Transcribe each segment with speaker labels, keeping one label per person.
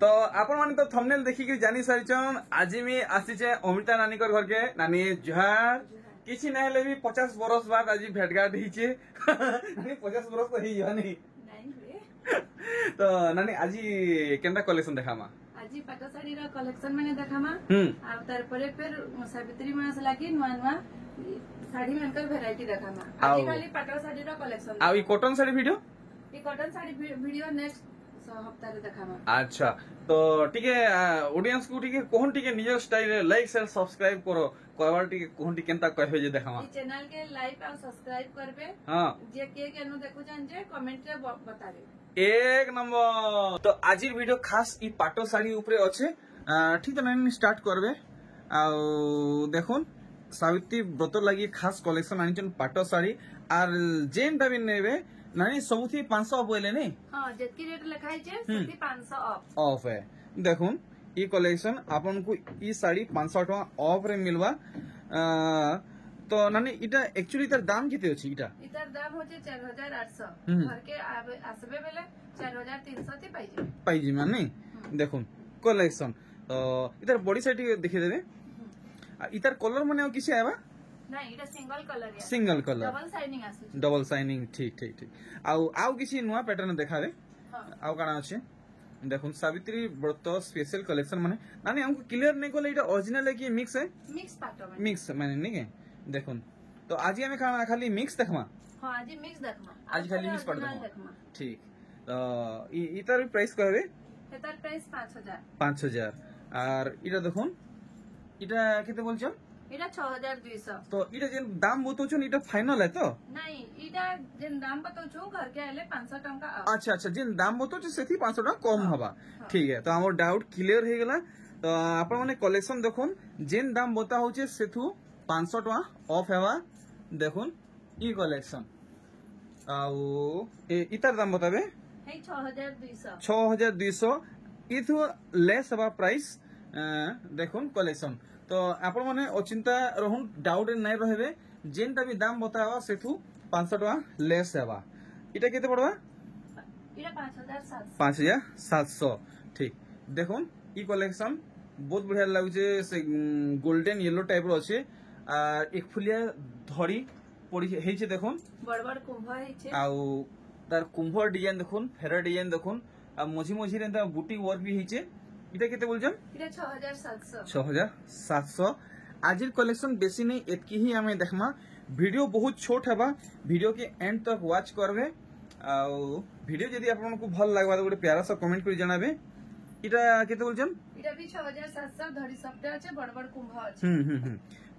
Speaker 1: तो आपण माने तो थंबनेल देखि के जानी सारिचन आज मी आसीचे अमृता नानी कर घर के नानी जुहार किछि ना हेले भी 50 बरस बाद आज भेटघाट हिचे नानी 50 बरस तो ही जानी तो नानी आज केनता कलेक्शन देखामा
Speaker 2: आज पाट साड़ी रा कलेक्शन माने देखामा आ तार परे फिर सावित्री मास लागी नुवा नुवा साड़ी मनकर वैरायटी देखामा आज खाली पाट साड़ी रा कलेक्शन
Speaker 1: आ ई कॉटन साड़ी वीडियो
Speaker 2: ई कॉटन साड़ी वीडियो नेक्स्ट हफ्ता रे देखामा अच्छा
Speaker 1: तो टिके ऑडियंस को टिके कोहन टिके निज स्टाइल लाइक शेयर सब्सक्राइब करो कहबार टिके कोहन टिके केनता कहबे जे देखामा
Speaker 2: ई चैनल के लाइक और सब्सक्राइब करबे
Speaker 1: हां
Speaker 2: जे के केनु देखु जान जे कमेंट रे बताबे
Speaker 1: एक नंबर तो आजिर वीडियो खास ई पाटो साड़ी ऊपर अच्छे ठीक तो नानी स्टार्ट करबे आ देखुन सावित्री व्रत लगी खास कलेक्शन आनिचन पाटो साड़ी आर जेनटा भी नेबे नानी सबुथी 500 ऑफ बोले नहीं
Speaker 2: हां जेतकी रेट लिखाई छे सेती 500
Speaker 1: ऑफ है देखुन ई कलेक्शन आपन को ई साड़ी 500 टका ऑफ रे मिलवा तो नानी इटा एक्चुअली इतर दाम किते अछि इटा
Speaker 2: इतर दाम होचे 4800 घर के आसबे बेले 4300 ती पाइजे
Speaker 1: माने देखुन कलेक्शन इतर बॉडी साइड देखि देबे इतर कलर माने किसी आबा
Speaker 2: नहीं इटा सिंगल कलर है
Speaker 1: सिंगल कलर
Speaker 2: डबल शाइनिंग आसे
Speaker 1: डबल शाइनिंग ठीक ठीक ठीक आउ किसी नुआ पैटर्न देखा दे आउ काना अछि देखुन सावित्री व्रत स्पेशल कलेक्शन माने नानी हमको क्लियर नहीं कोले इटा ओरिजिनल है कि मिक्स है
Speaker 2: मिक्स पाटो में
Speaker 1: मिक्स माने नहीं है देखुन तो आज हमें खाली मिक्स देखमा
Speaker 2: हां आज मिक्स देखमा
Speaker 1: आज खाली मिक्स पड़ देखमा ठीक तो इतर प्राइस कहबे
Speaker 2: इतर प्राइस
Speaker 1: 5000 और इटा देखुन इटा केते बोलछन
Speaker 2: इटा 6200
Speaker 1: तो इटा जेन दाम बतौछन इटा फाइनल है तो
Speaker 2: नहीं इटा जेन दाम बतौछु घर के आले 500 टका
Speaker 1: अच्छा अच्छा जेन दाम बतौछ सेथि 500 टका कम हबा ठीक है तो हमर डाउट क्लियर हे गेला तो आपण माने कलेक्शन देखुन जेन दाम बता होचे सेथु 500 टका ऑफ हेबा देखुन ई कलेक्शन आउ इतर दाम बताबे
Speaker 2: हे 6200
Speaker 1: 6200 इथु लेस हबा प्राइस देखुन कलेक्शन तो आपण माने अचिंता रहून डाउट नहीं रहबे जेनटा भी दाम बतावा सेथु 500 टका लेस हेबा इटा केते पड़वा
Speaker 2: इटा
Speaker 1: 5700 ठीक देखुन ई कलेक्शन बहुत बढ़िया लागुचे से गोल्डन येलो टाइप रो अछि आ एक फुलिया धड़ी पड़ी हेचे देखुन
Speaker 2: बड़ बड़ कुंभ हेचे
Speaker 1: आउ तार कुंभ डिजाइन देखुन फेरा डिजाइन देखुन आ मोझी मोझी रे बूटी वर्क भी हेचे इटा केते बोलजन
Speaker 2: इटा 6700
Speaker 1: 6700 आजिर कलेक्शन बेसी नहीं एतकी ही हमें देखमा वीडियो बहुत छोट हेबा वीडियो के एंड तक वॉच करबे आ वीडियो यदि आपन को भल लागबा तो गोटे प्यारा सा कमेंट करि जणाबे इटा केते बोलजन
Speaker 2: इटा भी 6700 धड़ी सबटा আছে बड़ बड़ कुंभ আছে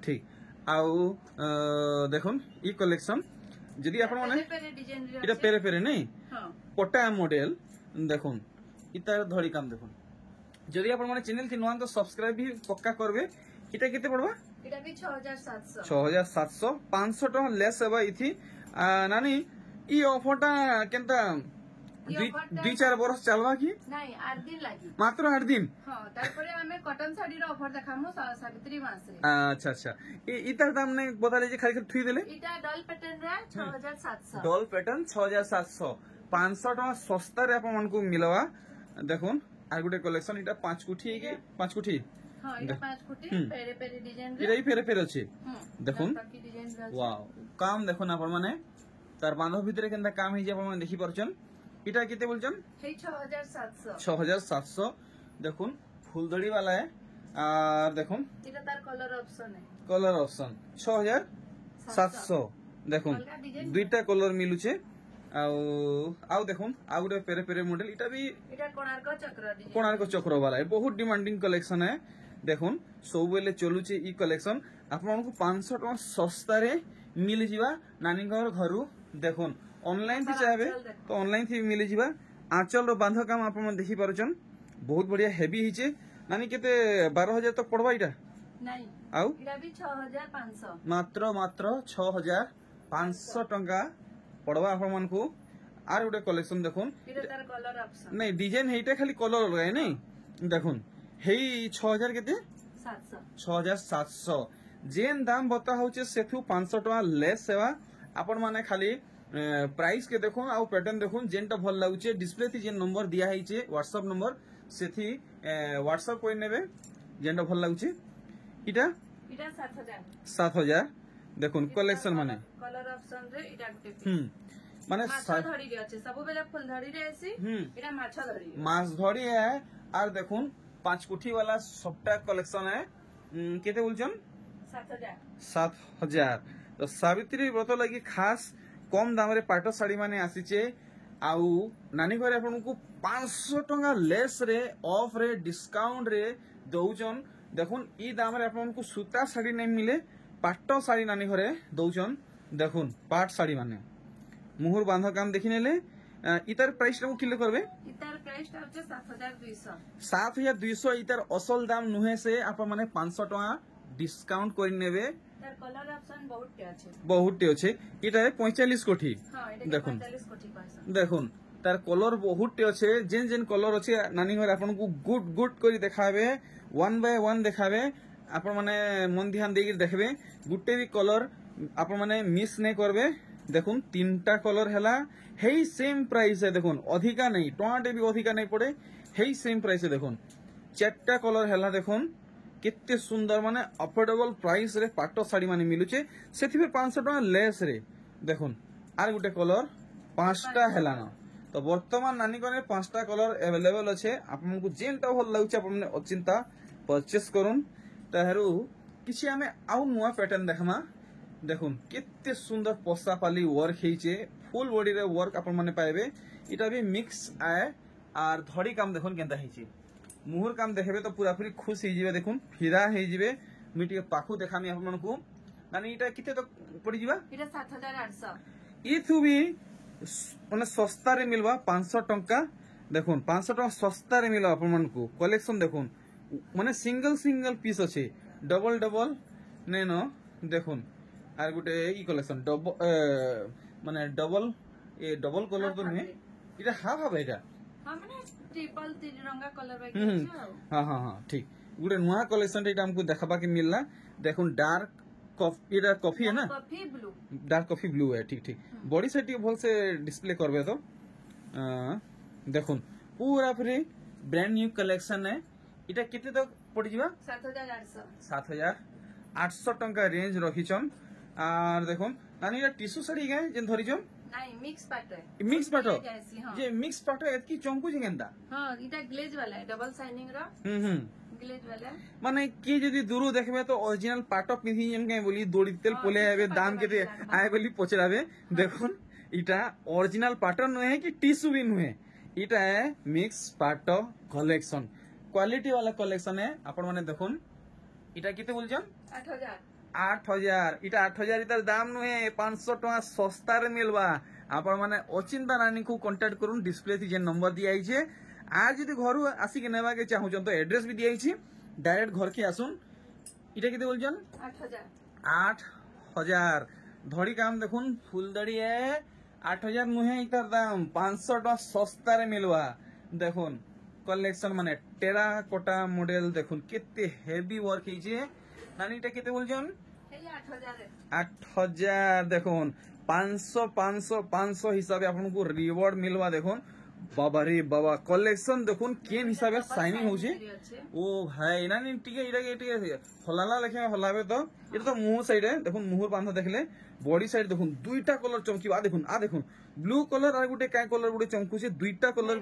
Speaker 1: ठीक आउ देखुन ई कलेक्शन यदि आपन माने इटा पेरे पेरे नहीं हां पटा मॉडल देखुन इतार धड़ी काम देखुन जदि आपण माने चैनल थी नुआन तो सब्सक्राइब भी पक्का करबे इटा केते पड़बा
Speaker 2: इटा भी 6700
Speaker 1: 500 टका लेस हेबा इथि नानी ई ऑफरटा केनता 2-4 बरस चलवा की
Speaker 2: नहीं 8 दिन लागी
Speaker 1: मात्र 8 दिन
Speaker 2: हां तार परे हमें कॉटन साड़ी रो ऑफर देखामो सावित्री मास रे
Speaker 1: अच्छा अच्छा इतर दाम ने बता ले जे खाली थुई देले
Speaker 2: इटा डल पैटर्न रे 6700
Speaker 1: डल पैटर्न 6700 500 टका सस्ता रे आपण मन को मिलवा देखुन आर गुटे कलेक्शन इटा 5 कुठी के 5 कुठी
Speaker 2: हां इटा 5 कुठी पेरे पेरे डिजाइन
Speaker 1: रे इटा पेरे पेरे अछि देखुन वाओ काम देखुन आपण माने तार बांधो भीतर केनता काम हे जे आपण माने देखि परछन इटा केते बोलछन
Speaker 2: हे 6700
Speaker 1: देखुन फुलदड़ी वाला है और देखुन
Speaker 2: इटा तार कलर ऑप्शन है
Speaker 1: कलर ऑप्शन 6700 देखुन दुईटा कलर मिलुचे आउ देखुन आउ गोटे पेरे पेरे मॉडल इटा भी
Speaker 2: इटा
Speaker 1: कोणार्क चक्र वाला है बहुत डिमांडिंग कलेक्शन है देखुन सब बेले चलुचे ई कलेक्शन आपन को 500 टका सस्ता रे मिल जिवा नानी घरु देखुन ऑनलाइन थी चाहे तो ऑनलाइन थी मिल जिवा आंचल रो बांध काम आपन देखि परछन बहुत बढ़िया हेवी हिचे नानी केते 12000 तक पड़बा इटा
Speaker 2: नहीं
Speaker 1: आउ
Speaker 2: इटा भी 6500
Speaker 1: मात्र 6500 टका पड़वा आपण मन को आर गोटे कलेक्शन देखुन
Speaker 2: इटा तार कलर ऑप्शन
Speaker 1: नहीं डिजाइन हेटा खाली कलर अलग है नहीं देखुन हेई 6000 केते 6700 जेन दाम बता होचे सेथु 500 टका लेस सेवा आपण माने खाली प्राइस के देखुन आ पैटर्न देखुन जेनटा भल लागुचे डिस्प्ले थी जेन नंबर दिया हेचे व्हाट्सएप नंबर সেথি হোয়াটসঅ্যাপ করে নেবে যেটা ভাল লাগুছে এটা
Speaker 2: এটা 7000
Speaker 1: 7000 দেখুন কালেকশন মানে
Speaker 2: কলর অপশন রে এটা গুটে
Speaker 1: মানে
Speaker 2: মাছ ধরি রে আছে সবু বেলা ফুল ধরি রে আছে এটা মাছ ধরি
Speaker 1: মাছ ধরি আর দেখুন 5 কোঠি वाला সবটা কালেকশন কেতে বলছেন 7000 তো সাবিত্রী ব্রত লাগি খাস কম দামরে পাট শাড়ি মানে আসিছে আউ নানি ঘরে আপনার 500 টাকা লেস রে অফ রে ডিসকাউंट রে দৌছন দেখুন ই দামরে আপনার সুতা শাড়ি নাই মিলে পাট শাড়ি নানি ঘরে দৌছন দেখুন পাট শাড়ি মানে মুহুর বাঁধ কাম দেখি নেলে ইতার প্রাইসটা কিলো করবে
Speaker 2: ইতার প্রাইসটা হচ্ছে 7200
Speaker 1: 7200 ইতার আসল দাম নুহে সে আপন মানে 500 টাকা ডিসকাউंट করে নেবে
Speaker 2: তার কলর অপশন
Speaker 1: বহুতটি আছে এটা 45 কোটি দেখুন দেখুন তার কলর বহুতটি আছে যেন যেন কলর আছে নানি ঘরে আপনাকে গুড গুড করে দেখাবে 1 বাই 1 দেখাবে আপন মানে মন ধ্যান দিয়ে দেখবে গুটে বি কলর আপন মানে মিস নাই করবে দেখুন 3টা কলর হেলা হেই সেম প্রাইসে দেখুন অধিকা নাই টমাটে বি অধিকা নাই পড়ে হেই সেম প্রাইসে দেখুন 4টা কলর হেলা দেখুন কেতে সুন্দর মানে অফোর্ডেবল প্রাইস রে পাট শাড়ি মানে মিলুছে সেথিপে 500 টাকা লেস রে দেখুন আর গুটে কলর 5টা হেলা না তো বর্তমান নানি করে 5টা কলর अवेलेबल আছে আপনাকে যেনটা ভাল লাগুছে আপনি অচিন্তা परचेस করুন তাহারু কিছু আমি আউ নয়া প্যাটার্ন দেখামা দেখুন কেতে সুন্দর পসা পালি ওয়ার্ক হেইছে ফুল বডি রে ওয়ার্ক আপন মানে পাইবে এটা বি মিক্স আয় আর ধড়ি কাম দেখুন কেনতা হেইছে মুহুর কাম দেখবে তো পুরা পুরি খুশ হয়ে যাবে দেখুন ফিরা হয়ে যাবে মুই টিকে পাখু দেখামি আপনাকে মানে এটা কেতে তো পড়ি যাবা
Speaker 2: এটা 7800
Speaker 1: ইথুবি মানে সস্তারে মিলবা 500 টাকা দেখুন 500 টাকা সস্তারে মিলবা আপনাকে কালেকশন দেখুন মানে সিঙ্গল সিঙ্গল পিস আছে ডবল ডবল নেন দেখুন আর গোটে ই কালেকশন মানে ডবল ডবল কলর তো নুহে এটা হাফ হাফ এটা
Speaker 2: মানে ট্রিপল তিরঙ্গা কলর বাকি
Speaker 1: हाँ हाँ हाँ ठीक गोटे नुआ कलेक्शन रे हमको देखबा के मिलला देखुन डार्क कॉफी एटा कॉफी है ना
Speaker 2: coffee blue
Speaker 1: dark coffee blue है ठीक ठीक बॉडी से भल से डिस्प्ले करबे तो देखुन पूरा फ्री ब्रांड न्यू कलेक्शन है इटा केते तक पड़ जिबा 7800 टंका रेंज रखिछन आर देखुन नानी एटा टिश्यू साड़ी के जेन धरिछन
Speaker 2: नहीं मिक्स पाटो है
Speaker 1: मिक्स पाटो जे मिक्स पाटो एतकी चंकु जे केनता
Speaker 2: हां इटा ग्लेज वाला है डबल शाइनिंग रो ग्लेज वाला
Speaker 1: माने की जदी दूरु देखबे तो ओरिजिनल पाटो पिंधी जेन के बोली दोड़ी तेल पोले आबे दाम केते आए बोली पचराबे देखुन इटा ओरिजिनल पाटो नहे कि टिश्यू भी नहे इटा है मिक्स पाटो कलेक्शन क्वालिटी वाला कलेक्शन है आपण माने देखुन इटा केते बोलछन 8000 इटा 8000 इतार दाम नुहे 500 टका सस्ता रे मिलवा आपण माने अचिंता नानी को कांटेक्ट करूँ डिस्प्ले थी जे नंबर दिया है आज यदि घर आसिक नेबा के चाहू तो एड्रेस भी दिया है डायरेक्ट घर के आसुन इटा केते बोलछन 8000 धड़ी काम देखुन फुलदाड़ी है 8000 नुहे इतार दाम 500 टका सस्ता रे मिलवा देखुन कलेक्शन माने टेरा कोटा मॉडल देखुन केते हेवी वर्क है नानी इटा केते बोलछन 8000 देखुन 500 हिसाब आपको रिवॉर्ड मिलवा देखुन बाबा रे बाबा कलेक्शन देखुन केन हिसाब से शाइनिंग होचे ओ भाई नानी टिके इटा हलाला लेखे हलाबे तो इटा तो मुंह साइड है देखुन मुहर बांधा देखले बॉडी साइड देखुन दुईटा कलर चमकीबा आ देखुन ब्लू कलर और गुटे काय कलर गुटे चमकुचे दुईटा कलर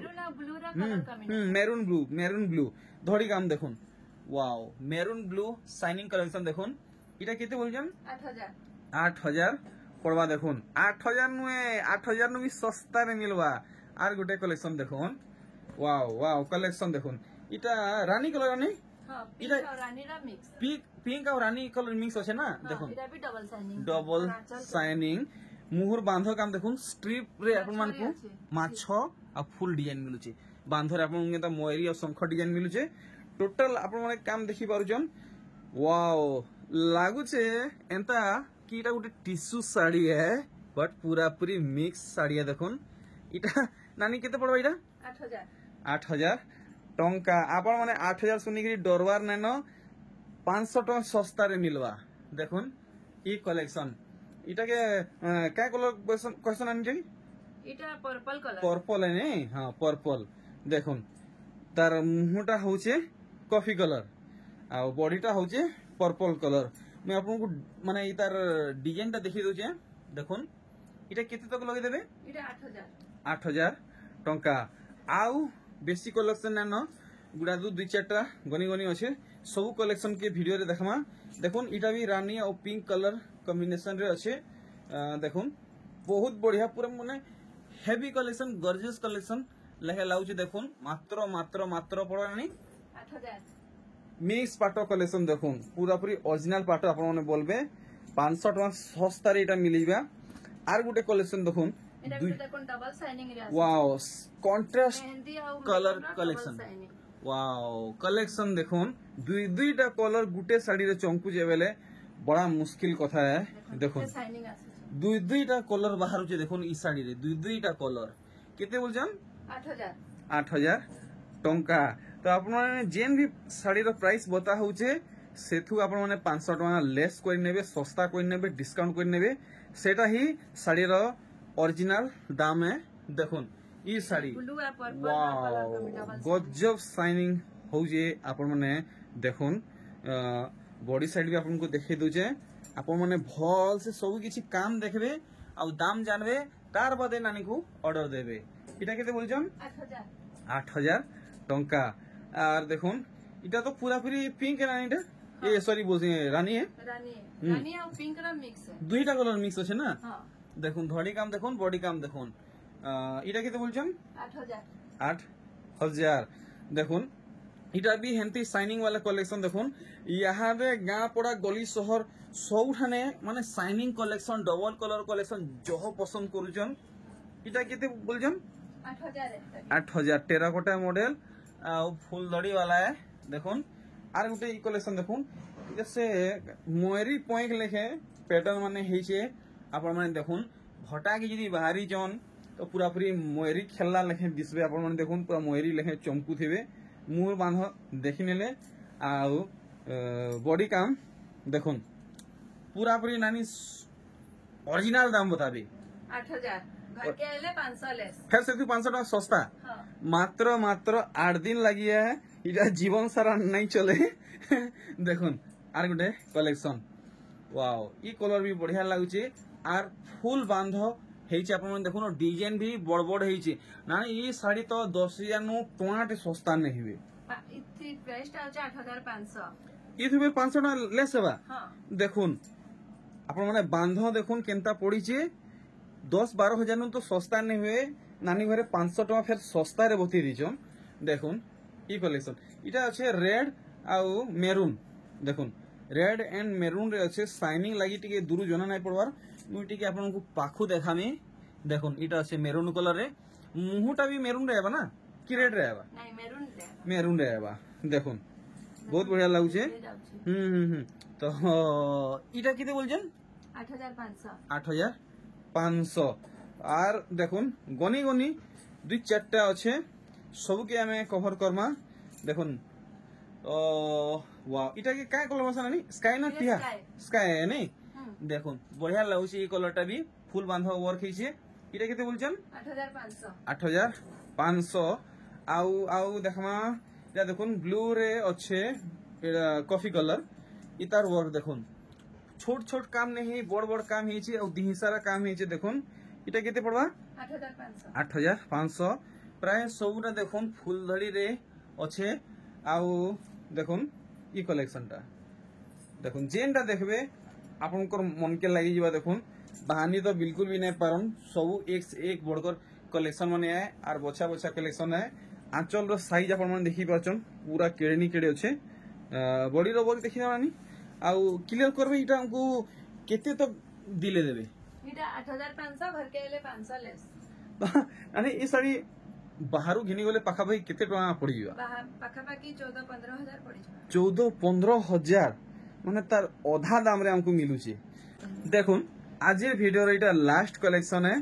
Speaker 1: मेरून ब्लू धड़ी काम देखुन wow maroon blue shining collection देखुन इटा केते बोलछन 8000 पड़वा देखुन 8000 नुए 8000 नु भी सस्ता रे मिलवा आर गुटे कलेक्शन देखुन वाओ वाओ कलेक्शन देखुन इटा रानी कलर नहीं
Speaker 2: हां पिंक और रानी रा मिक्स
Speaker 1: पिंक और रानी कलर मिक्स আছে ना देखुन
Speaker 2: इटा भी
Speaker 1: डबल शाइनिंग मुहर बांधो काम देखुन स्ट्रिप रे आपन मान को माछो आ फुल डिजाइन मिलुचे बांधो रे आपन के मोयरी और शंख डिजाइन मिलुचे टोटल आपन माने काम देखि पारुछन वाओ लागुचे एंता कि इटा गुटे टिश्यू साड़ी है बट पूरा पूरी मिक्स साड़ी है देखुन इटा नानी केते पड़बा इटा 8000 टंका आपण माने 8000 सुनी कि डरवार नेन 500 टका सस्ता रे मिलवा देखुन ई कलेक्शन इटा के काय कलर क्वेश्चन आनी जे
Speaker 2: इटा पर्पल कलर
Speaker 1: पर्पल है नहीं हां पर्पल देखुन तार मुहटा होचे कॉफी कलर आ बॉडीटा होचे पर्पल कलर मैं आपको माने ई तार डिजाइन टा देखि दोचे देखुन इटा केते तक लगे देबे
Speaker 2: इटा 8000
Speaker 1: 8000 टंका आउ बेसी कलेक्शन न गुडा दुई चारटा गनी गनी अच्छे सब कलेक्शन के वीडियो रे देखमा देखुन इटा भी रानी और पिंक कलर कॉम्बिनेशन रे अच्छे देखुन बहुत बढ़िया पूरा माने हेवी कलेक्शन गॉर्जियस कलेक्शन लेहे लाउची देखुन मात्र मात्र मात्र पड़ानी
Speaker 2: 8000
Speaker 1: मिक्स पाटो कलेक्शन देखुन पूरा पूरी ओरिजिनल पाटो आपण माने बोलबे 500 टका सस्ता रे इटा मिलिबा आर गुटे कलेक्शन देखुन
Speaker 2: इटा भी देखुन डबल शाइनिंग रे
Speaker 1: वाओ कॉन्ट्रास्ट
Speaker 2: मेहंदी और
Speaker 1: कलर कलेक्शन वाओ कलेक्शन देखुन दुईटा कलर गुटे साड़ी रे चंकू जेबेले बड़ा मुश्किल कथा है देखुन
Speaker 2: शाइनिंग आसे
Speaker 1: दुईटा कलर बाहर छे देखुन ई साड़ी रे दुईटा कलर केते बोलछन 8000 टंका तो आपण माने जेन भी साड़ी रो प्राइस बता होचे सेथु आपण माने 500 टका लेस कोइ नेबे सस्ता कोइ नेबे डिस्काउंट कोइ नेबे सेटा ही साड़ी रो ओरिजिनल दाम है देखुन ई साड़ी
Speaker 2: ब्लू और पर्पल
Speaker 1: वाओ गजब शाइनिंग होजे आपण माने देखुन बॉडी साइड भी आपन को देखे दोचे आपण माने भल से सब किछि काम देखबे आ दाम जानबे तार बदे नानी को ऑर्डर देबे इटा केते बोलछन 8000 टंका और देखुन इटा तो पूरा पूरी पिंक रानीटा ए सॉरी बोलछे रानी है
Speaker 2: रानी और पिंक रा मिक्स है
Speaker 1: दुईटा कलर मिक्स আছে না
Speaker 2: हां
Speaker 1: দেখুন ধড়ি কাম দেখুন বডি কাম দেখুন এটা কেতে বলছেন 8000 দেখুন এটা भी हेंती शाइनिंग वाला कलेक्शन देखुन यहाँ रे गाँ पड़ा गली शहर सबठाने माने shining collection double colour collection जह पसंद करूछन इटा केते बोलछन 8000 टेराकोटा मॉडल आ फुल दड़ी वाला है देखुन आर गुटे ई कलेक्शन देखुन जैसे मोयरी पॉइंट लेखे पैटर्न माने हेचे आपण माने देखुन भटा के यदि बाहरी जन तो पूरा पूरी मोयरी खेलला लेखे दिसबे आपण माने देखुन पूरा मोयरी लेखे चमकू थिबे मुंह बांध देखि नेले आउ बॉडी काम देखुन पूरा पूरी नानी ओरिजिनल दाम बताबे
Speaker 2: 8000 घर के आले 500 लेस
Speaker 1: फिर से 500 टका सस्ता
Speaker 2: हां
Speaker 1: मात्र मात्र 8 दिन लगी है इटा जीवन सारा नहीं चले देखुन are Gute collection wow E colour भी बढ़िया लागुचे आर फुल बांध हेची आपण मन देखुन डिजाइन भी बड़ बड़ हेची ना ई साड़ी तो 10000 नु टोनाटे सस्ता नहीं हेबे
Speaker 2: इति प्राइस ता 8500
Speaker 1: ई थबे 500 टका लेस हेबा
Speaker 2: हां
Speaker 1: देखुन आपण माने बांध देखुन केनता पड़ीचे 10-12 हजार नु तो सस्ता नहीं हुए नानी घरे 500 टका फिर सस्ता रे बती दिजन देखुन ई कलेक्शन इटा अच्छे रेड आउ मेरून देखुन रेड एंड मेरून रे अच्छे शाइनिंग लगी टिके दूर जना नहीं पड़वार मुई टिके आपन को पाखु देखामी देखुन इटा अच्छे मेरून कलर रे मुहुटा भी मेरून रे हेबा ना कि रेड रे हेबा
Speaker 2: नहीं
Speaker 1: मेरून रे हेबा देखुन बहुत बढ़िया लागुचे तो इटा किते बोलजन 8500 आर देखुन गनी गनी दुई चारटा अच्छे सब के हमें कवर करमा देखुन वाओ इटा के काय कलर मसा नहीं स्काई ना टिया स्काई है नहीं देखुन बढ़िया लागुची ई कलरटा भी फुल बांधा वर्क हिचे इटा केते बोलछन 8500 आउ आउ देखमा या देखुन ब्लू रे अच्छे एटा कॉफी कलर इतार वर्क देखुन छोट छोट काम नहीं बड़ बड़ काम हिचे और दिही सारा काम हिचे देखुन इटा केते पड़वा 8500 प्राय सबुटा देखुन फुल धड़ी रे अच्छे आउ देखुन ई कलेक्शन टा देखुन जेनटा देखबे आपनकर मन के लागि जिबा देखुन बहानी तो बिल्कुल भी नहीं पारन सब एक से एक बढ़कर कलेक्शन माने है आर बछा बछा कलेक्शन है आंचल रो साइज आपन मन देखि पाचन पूरा केड़नी केड़े अच्छे बॉडी रो बॉडी देखि नानी आउ क्लियर करबे इटा हमको केते तो दिले देबे
Speaker 2: इटा 8500 घर के आले 500 लेस
Speaker 1: अरे ई साड़ी बाहरु घिनी गले पाखा भाई केते टका पड़ी जीवा
Speaker 2: पाखा पाकी 14-15 हजार पड़ी जीवा
Speaker 1: 14-15 हजार माने तार आधा दाम रे हमको मिलुची देखुन आज वीडियो रे इटा लास्ट कलेक्शन है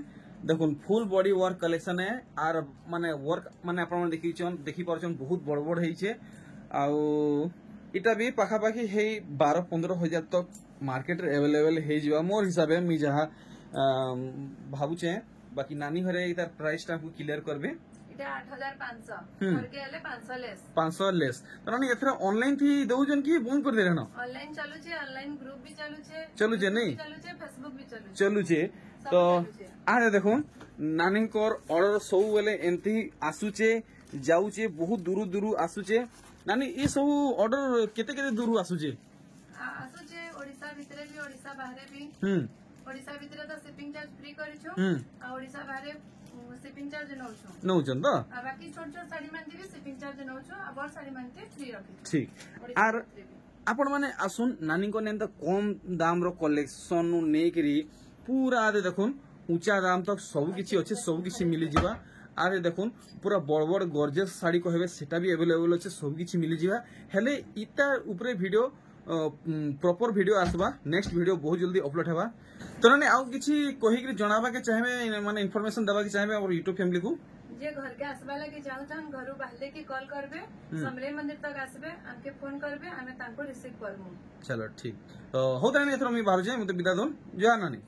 Speaker 1: देखुन फुल बॉडी वर्क कलेक्शन है आर माने वर्क माने आपण देखि परछन बहुत बड़ बड़ हेइचे आउ इटा भी पाखा पाखी हे 12-15 हजार तक मार्केट रे अवेलेबल हे जीवा मोर हिसाब है मी जहा भाबुचे बाकी नानी घरे इतार प्राइस टा हमको क्लियर करबे
Speaker 2: इटा 8500 करके हेले 500 लेस
Speaker 1: 500 लेस तो नानी एथरा ऑनलाइन थी दउजन की बंद कर देले न
Speaker 2: ऑनलाइन चालू छे ऑनलाइन ग्रुप भी
Speaker 1: चालू छे नहीं
Speaker 2: चालू छे फेसबुक भी
Speaker 1: चालू छे तो आरे देखो नानी कोर ऑर्डर सब बेले एंती आसुचे जाउचे बहुत दूर दूर आसुचे नानी ई सब ऑर्डर केते केते दूर आसुचे
Speaker 2: ओडिशा भितरे भी ओडिशा बाहरे भी ओडिशा भितरे तो शिपिंग चार्ज फ्री करिछु आ ओडिशा बाहरे शिपिंग चार्ज
Speaker 1: नौछन तो
Speaker 2: बाकी छोट छोट साड़ी मानती भी शिपिंग चार्ज नौछु आ बड़ साड़ी मानती फ्री रखी
Speaker 1: ठीक आर आपण माने आसुन नानी को नेन कम दाम रो कलेक्शन नेकरी पूरा आदे देखुन ऊंचा दाम तक सब किछि अछि सब किछि मिली जिबा आरे देखुन पूरा बड़ बड़ गॉर्जियस साड़ी कहबे सेटा भी अवेलेबल अछि सब किछि मिली जिबा हेले इता ऊपरे वीडियो प्रॉपर वीडियो आसबा नेक्स्ट वीडियो बहुत जल्दी अपलोड हेबा तो नानी आउ किछि कहि कि जणाबा के चाहबे माने इंफॉर्मेशन देबा के चाहबे और YouTube फैमिली को
Speaker 2: जे घर के आसबा लगे चाहतन घरु बाहले की कॉल करबे समले मंदिर तक आसबे हमके फोन करबे हमें तांको रिसीव करमु
Speaker 1: चलो ठीक तो होता है एथरा मी बाहर जाय मते विदा दोन जय नानी।